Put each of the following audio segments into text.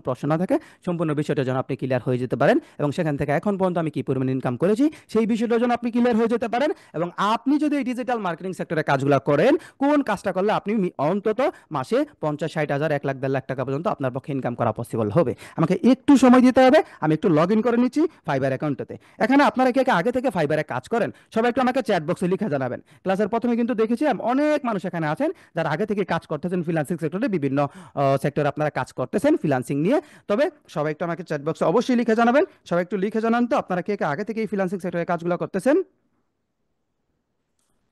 প্রশ্ন না থাকে সম্পূর্ণ বিষয়টা যেন আপনি ক্লিয়ার হয়ে যেতে পারেন, এবং সেখান থেকে এখন পর্যন্ত আমি কি পরিমাণ ইনকাম করেছি সেই বিষয়টা যেন আপনি ক্লিয়ার হয়ে যেতে পারেন। এবং আপনি যদি এই ডিজিটাল মার্কেটিং সেক্টরে কাজগুলো করেন, কোন কাজটা করলে আপনি অন্তত মাসে 50-60 হাজার 1 লাখ 1.5 লাখ টাকা পর্যন্ত আপনার পক্ষে ইনকাম করা পসিবল হবে। আমাকে একটু সময় দিতে হবে, আমি একটু লগ ইন করে নিচ্ছি ফাইবার অ্যাকাউন্টটাতে। এখানে আপনারা কে কে আগে থেকে ফাইবারে কাজ করেন সবাই একটু আমাকে চ্যাট বক্সে লিখে জানাবেন। ক্লাসের প্রথমে কিন্তু দেখেছি অনেক মানুষ এখানে আছেন যারা আগে থেকে কাজ করতেছেন ফ্রিল্যান্সিং সেক্টরে, বিভিন্ন সেক্টরে আপনারা কাজ করতেছেন ফ্রিল্যান্সিং নিয়ে। তবে সবাই একটু আমাকে চ্যাট বক্সে অবশ্যই লিখে জানাবেন, সবাই একটু লিখে জানান তো আপনারা কে কে আগে থেকে এই ফ্রিল্যান্সিং সেক্টরে কাজগুলো করতেছেন।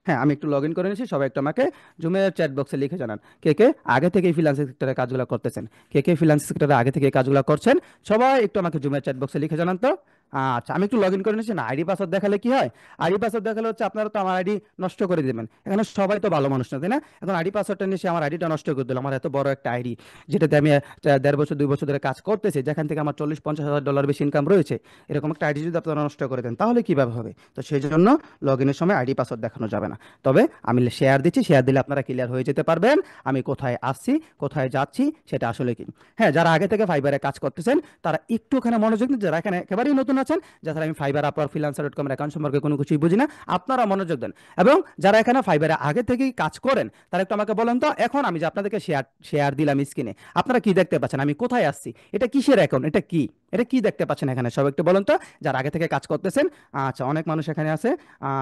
হ্যাঁ, আমি একটু লগ ইন করে নিয়েছি, সবাই একটু আমাকে জুমের চ্যাট বক্সে লিখে জানান কে কে আগে থেকে ফ্রিল্যান্সিং সেক্টরে কাজগুলো করতেছেন, কে কে ফ্রিল্যান্সিং সেক্টরে আগে থেকে কাজগুলো করছেন। সবাই একটু আমাকে জুমের চ্যাট বক্সে লিখে জানান তো। আচ্ছা, আমি একটু লগ ইন করে নিচ্ছি। না, আইডি পাসওয়ার্ড দেখালে কি হয়? আইডি পাসওয়ার্ড দেখালে হচ্ছে আপনারা তো আমার আইডি নষ্ট করে দেবেন। এখানে সবাই তো ভালো মানুষ না, তাই না? এখন আইডি পাসওয়ার্ডটা নিয়ে সে আমার আইডিটা নষ্ট করে দিল, আমার এত বড় একটা আইডি যেটাতে আমি 1.5 বছর 2 বছর ধরে কাজ করতেছি, যেখান থেকে আমার 40-50 হাজার ডলার বেশি ইনকাম রয়েছে। এরকম একটা আইডি যদি আপনারা নষ্ট করে দেন তাহলে কিভাবে হবে? তো সেই জন্য লগ ইনের সময় আইডি পাসওয়ার্ড দেখানো যাবে না। তবে আমি শেয়ার দিচ্ছি, শেয়ার দিলে আপনারা ক্লিয়ার হয়ে যেতে পারবেন আমি কোথায় আসছি কোথায় যাচ্ছি সেটা আসলে কি। হ্যাঁ, যারা আগে থেকে ফাইবারে কাজ করতেছেন তারা একটু ওখানে মনোযোগ দিন, যারা এখানে একেবারেই নতুন আছেন, যারা আমি ফাইবার আপওয়ার্ক ফ্রিল্যান্সার.com এর অ্যাকাউন্ট সম্পর্কে কোনো কিছুই বুঝি না, আপনারা মনোযোগ দেন। এবং যারা এখানে ফাইবারে আগে থেকেই কাজ করেন তারা একটু আমাকে বলেন তো, এখন আমি যে আপনাদেরকে শেয়ার শেয়ার দিলাম স্ক্রিনে, আপনারা কি দেখতে পাচ্ছেন? আমি কোথায় আসছি? এটা কিসের অ্যাকাউন্ট? এটা কি? এটা কি দেখতে পাচ্ছেন এখানে? সব একটু বলেন তো যারা আগে থেকে কাজ করতেছেন। আচ্ছা, অনেক মানুষ এখানে আছে।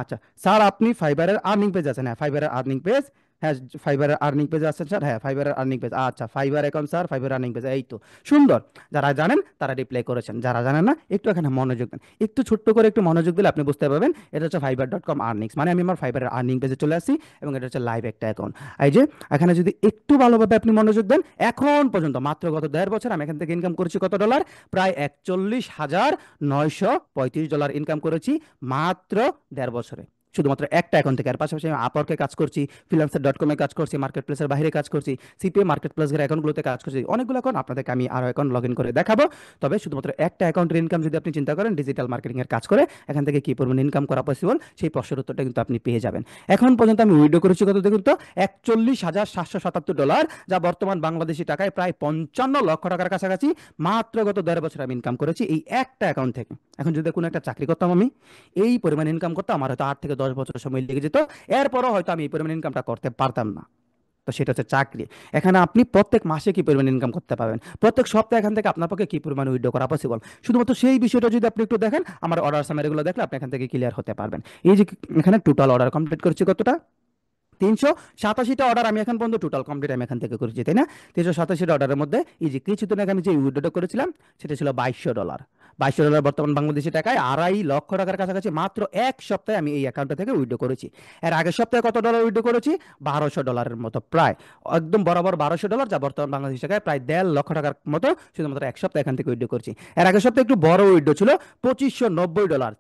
আচ্ছা স্যার, আপনি ফাইবারের আর্নিং পেজ আছেন? হ্যাঁ, ফাইবারের আর্নিং পেজ। হ্যাঁ, ফাইবারের আর্নিং পেজ আছেন স্যার? হ্যাঁ, ফাইবারের আর্নিং পেজ। আচ্ছা, fibre account sir, fibre earning page, এই তো সুন্দর। যারা জানেন তারা রিপ্লাই করেছেন, যারা জানেন না একটু এখানে মনোযোগ দেন। একটু ছোট্ট করে একটু মনোযোগ দিলে আপনি বুঝতে পারবেন এটা হচ্ছে ফাইবার.com আর্নিংস, মানে আমি আমার ফাইবারের আর্নিং পেজে চলে আসি এবং এটা হচ্ছে লাইভ একটা অ্যাকাউন্ট। এই যে এখানে যদি একটু ভালোভাবে আপনি মনোযোগ দেন, এখন পর্যন্ত মাত্র গত 1.5 বছর আমি এখান থেকে ইনকাম করেছি কত ডলার? প্রায় 41,935 ডলার ইনকাম করেছি মাত্র 1.5 বছরে, শুধুমাত্র একটা অ্যাকাউন্ট থেকে। আর পাশাপাশি আমি আপওয়ার্কে কাজ করছি, ফ্রিল্যান্সার.com এ কাজ করছি, মার্কেট প্লেসের বাইরে কাজ করছি, সিপিএ মার্কেট প্লেসের অ্যাকাউন্টগুলোতে কাজ করছি, অনেকগুলো অ্যাকাউন্ট আপনাদেরকে আমি আরও অ্যাকাউন্ট লগ ইন করে দেখাবো। তবে শুধুমাত্র একটা অ্যাকাউন্টের ইনকাম যদি আপনি চিন্তা করেন ডিজিটাল মার্কেটিং এর কাজ করে এখান থেকে কি পরিমাণ ইনকাম করা পসিবল, সেই প্রশ্নের উত্তরটা কিন্তু আপনি পেয়ে যাবেন। এখন পর্যন্ত আমি উইথড্র করেছি কত দেখুন তো? 41,777 ডলার, যা বর্তমান বাংলাদেশি টাকায় প্রায় 55 লক্ষ টাকার কাছাকাছি মাত্র গত 1.5 বছর আমি ইনকাম করেছি এই একটা অ্যাকাউন্ট থেকে। এখন যদি কোনো একটা চাকরি করতাম আমি, এই পরিমাণ ইনকাম করতে আমার হয়তো 8 থেকে 10 বছর সময় লেগে যেত, এরপরও হয়তো আমি এই পরিমাণ ইনকামটা করতে পারতাম না। তো সেটা হচ্ছে চাকরি। এখানে আপনি প্রত্যেক মাসে কি পরিমাণ ইনকাম করতে পারবেন, প্রত্যেক সপ্তাহে এখান থেকে আপনার পক্ষে কি পরিমাণ উইথড্র করা পসিবল, শুধুমাত্র সেই বিষয়টা যদি আপনি একটু দেখেন, আমার অর্ডার সামারিগুলো দেখলে আপনি এখান থেকে ক্লিয়ার হতে পারবেন। এই যে এখানে টোটাল অর্ডার কমপ্লিট করেছি কতটা? 387টা অর্ডার আমি এখন পর্যন্ত টোটাল কমপ্লিট আমি এখান থেকে করেছি, তাই না? 387টা অর্ডারের মধ্যে এই যে কিছুদিন আগে আমি যে উইথড্রটা করেছিলাম সেটা ছিল 2200 ডলার। 2200 ডলার বর্তমান বাংলাদেশি টাকায় 2.5 লক্ষ টাকার কাছাকাছি মাত্র এক সপ্তাহে আমি এই অ্যাকাউন্টটা থেকে উইথড্র করেছি। এর আগের সপ্তাহে কত ডলার উইথড্র করেছি? 1200 ডলারের মতো, প্রায় একদম বরাবর 1200 ডলার, যা বর্তমান বাংলাদেশি টাকায় প্রায় 1.5 লক্ষ টাকার মতো শুধুমাত্র এক সপ্তাহে এখান থেকে উইথড্র করেছি। এর আগের সপ্তাহে একটু বড় উইথড্র ছিল 2590 ডলার।